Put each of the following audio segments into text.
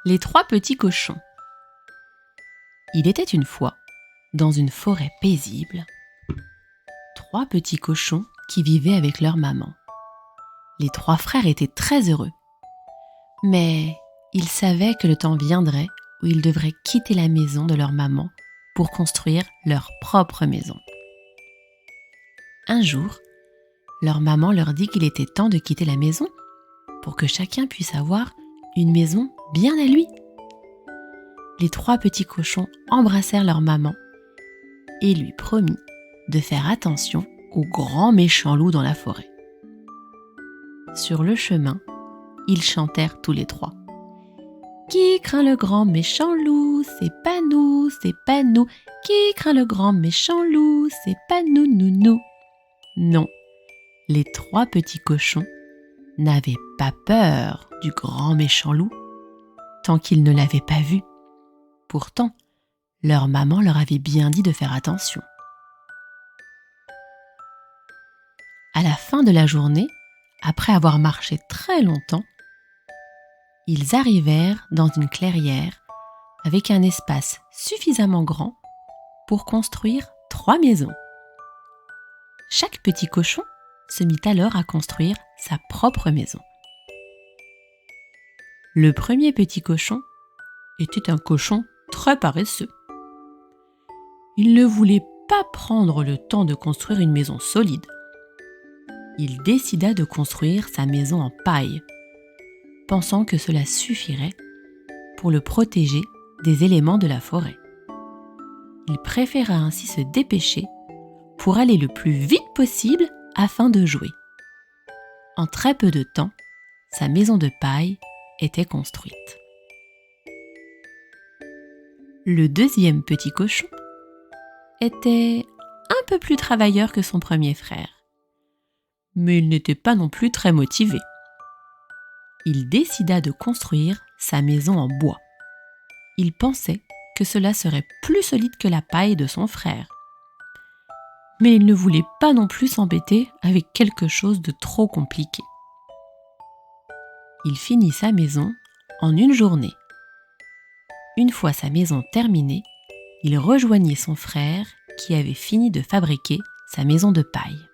Les trois petits cochons. Il était une fois, dans une forêt paisible, trois petits cochons qui vivaient avec leur maman. Les trois frères étaient très heureux, mais ils savaient que le temps viendrait où ils devraient quitter la maison de leur maman pour construire leur propre maison. Un jour, leur maman leur dit qu'il était temps de quitter la maison pour que chacun puisse avoir une maison bien à lui. Les trois petits cochons embrassèrent leur maman et lui promit de faire attention au grand méchant loup dans la forêt. Sur le chemin, ils chantèrent tous les trois. Qui craint le grand méchant loup, c'est pas nous, c'est pas nous. Qui craint le grand méchant loup, c'est pas nous, nous, nous. Non, les trois petits cochons n'avaient pas peur du grand méchant loup tant qu'ils ne l'avaient pas vu. Pourtant, leur maman leur avait bien dit de faire attention. À la fin de la journée, après avoir marché très longtemps, ils arrivèrent dans une clairière avec un espace suffisamment grand pour construire 3 maisons. Chaque petit cochon se mit alors à construire sa propre maison. Le premier petit cochon était un cochon très paresseux. Il ne voulait pas prendre le temps de construire une maison solide. Il décida de construire sa maison en paille, pensant que cela suffirait pour le protéger des éléments de la forêt. Il préféra ainsi se dépêcher pour aller le plus vite possible afin de jouer. En très peu de temps, sa maison de paille était construite. Le deuxième petit cochon était un peu plus travailleur que son premier frère, mais il n'était pas non plus très motivé. Il décida de construire sa maison en bois. Il pensait que cela serait plus solide que la paille de son frère. Mais il ne voulait pas non plus s'embêter avec quelque chose de trop compliqué. Il finit sa maison en une journée. Une fois sa maison terminée, il rejoignit son frère qui avait fini de fabriquer sa maison de paille.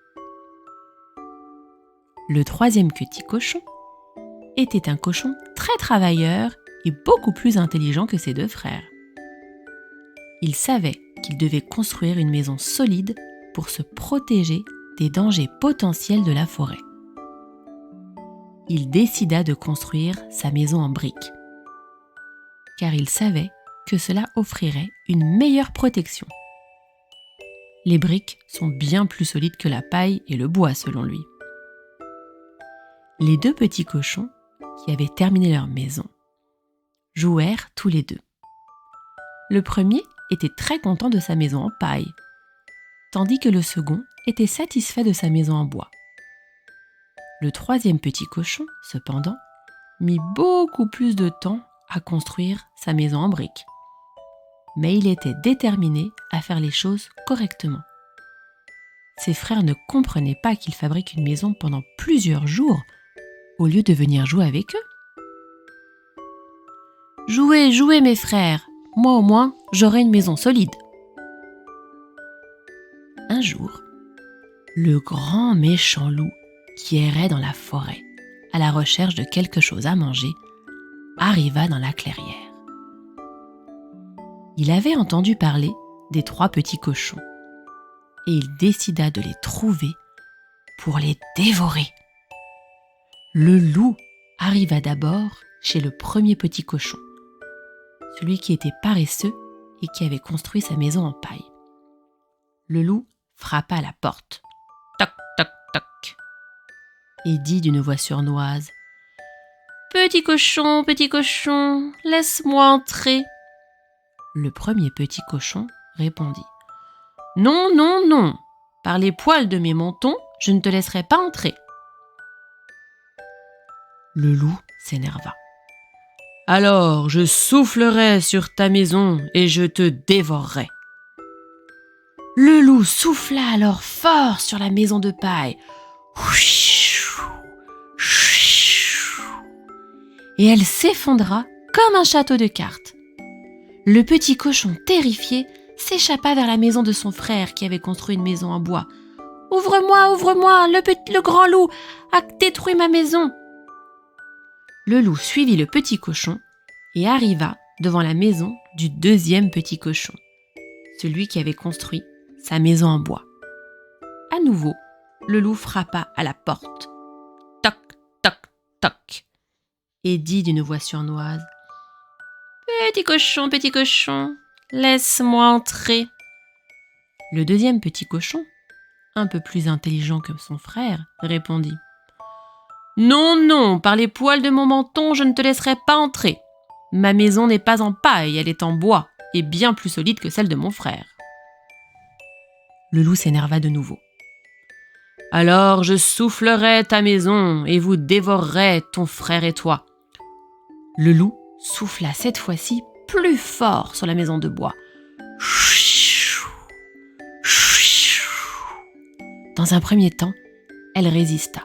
Le troisième petit cochon était un cochon très travailleur et beaucoup plus intelligent que ses deux frères. Il savait qu'il devait construire une maison solide pour se protéger des dangers potentiels de la forêt. Il décida de construire sa maison en briques, car il savait que cela offrirait une meilleure protection. Les briques sont bien plus solides que la paille et le bois selon lui. Les deux petits cochons, qui avaient terminé leur maison, jouèrent tous les deux. Le premier était très content de sa maison en paille, tandis que le second était satisfait de sa maison en bois. Le troisième petit cochon, cependant, mit beaucoup plus de temps à construire sa maison en briques. Mais il était déterminé à faire les choses correctement. Ses frères ne comprenaient pas qu'il fabrique une maison pendant plusieurs jours au lieu de venir jouer avec eux. « Jouez, jouez mes frères, moi au moins j'aurai une maison solide. » Un jour, le grand méchant loup qui errait dans la forêt à la recherche de quelque chose à manger arriva dans la clairière. Il avait entendu parler des trois petits cochons et il décida de les trouver pour les dévorer. Le loup arriva d'abord chez le premier petit cochon, celui qui était paresseux et qui avait construit sa maison en paille. Le loup frappa à la porte. Toc, toc, toc. Et dit d'une voix sournoise : « Petit cochon, laisse-moi entrer. » Le premier petit cochon répondit : « Non, non, non, par les poils de mes mentons, je ne te laisserai pas entrer. » Le loup s'énerva. « Alors je soufflerai sur ta maison et je te dévorerai. » Le loup souffla alors fort sur la maison de paille. Et elle s'effondra comme un château de cartes. Le petit cochon, terrifié, s'échappa vers la maison de son frère qui avait construit une maison en bois. « Ouvre-moi, ouvre-moi, le grand loup a détruit ma maison !» Le loup suivit le petit cochon et arriva devant la maison du deuxième petit cochon, celui qui avait construit sa maison en bois. À nouveau, le loup frappa à la porte. Toc, toc, toc, et dit d'une voix sournoise: « Petit cochon, laisse-moi entrer. » Le deuxième petit cochon, un peu plus intelligent que son frère, répondit: « Non, non, par les poils de mon menton, je ne te laisserai pas entrer. Ma maison n'est pas en paille, elle est en bois, et bien plus solide que celle de mon frère. » Le loup s'énerva de nouveau. « Alors je soufflerai ta maison, et vous dévorerez ton frère et toi. » Le loup souffla cette fois-ci plus fort sur la maison de bois. Dans un premier temps, elle résista.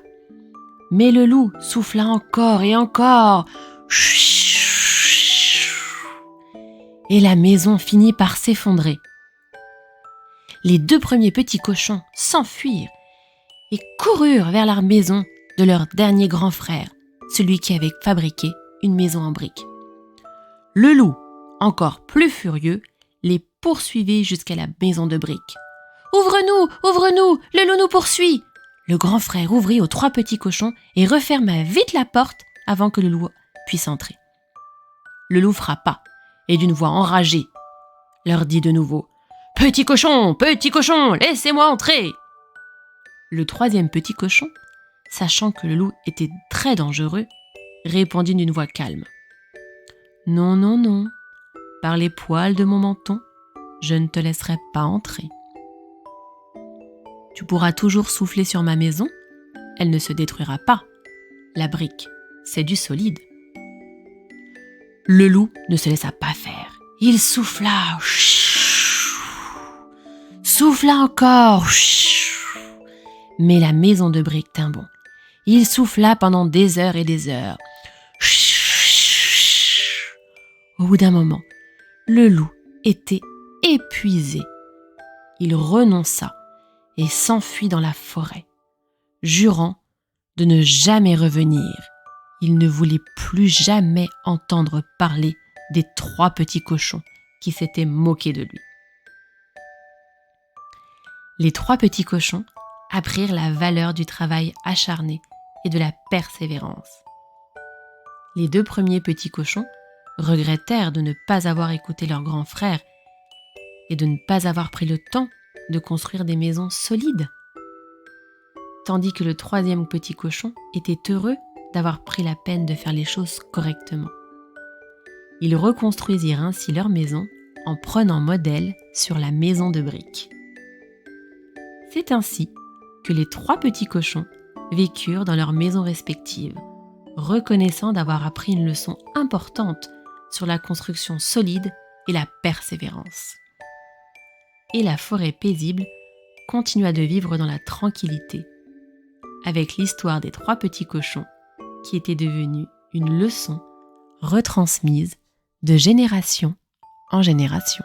Mais le loup souffla encore et encore. Et la maison finit par s'effondrer. Les deux premiers petits cochons s'enfuirent et coururent vers la maison de leur dernier grand frère, celui qui avait fabriqué une maison en briques. Le loup, encore plus furieux, les poursuivit jusqu'à la maison de briques. « Ouvre-nous, ouvre-nous, le loup nous poursuit !» Le grand frère ouvrit aux trois petits cochons et referma vite la porte avant que le loup puisse entrer. Le loup frappa et d'une voix enragée leur dit de nouveau: « Petit cochon, laissez-moi entrer !» Le troisième petit cochon, sachant que le loup était très dangereux, répondit d'une voix calme: « Non, non, non, par les poils de mon menton, je ne te laisserai pas entrer. Tu pourras toujours souffler sur ma maison, elle ne se détruira pas. La brique, c'est du solide. » Le loup ne se laissa pas faire. Il souffla, souffla encore, mais la maison de briques tint bon. Il souffla pendant des heures et des heures. Au bout d'un moment, le loup était épuisé. Il renonça et s'enfuit dans la forêt, jurant de ne jamais revenir. Il ne voulait plus jamais entendre parler des trois petits cochons qui s'étaient moqués de lui. Les trois petits cochons apprirent la valeur du travail acharné et de la persévérance. Les deux premiers petits cochons regrettèrent de ne pas avoir écouté leur grand frère et de ne pas avoir pris le temps de construire des maisons solides, tandis que le troisième petit cochon était heureux d'avoir pris la peine de faire les choses correctement. Ils reconstruisirent ainsi leur maison en prenant modèle sur la maison de briques. C'est ainsi que les trois petits cochons vécurent dans leurs maisons respectives, reconnaissant d'avoir appris une leçon importante sur la construction solide et la persévérance. Et la forêt paisible continua de vivre dans la tranquillité, avec l'histoire des trois petits cochons qui était devenue une leçon retransmise de génération en génération.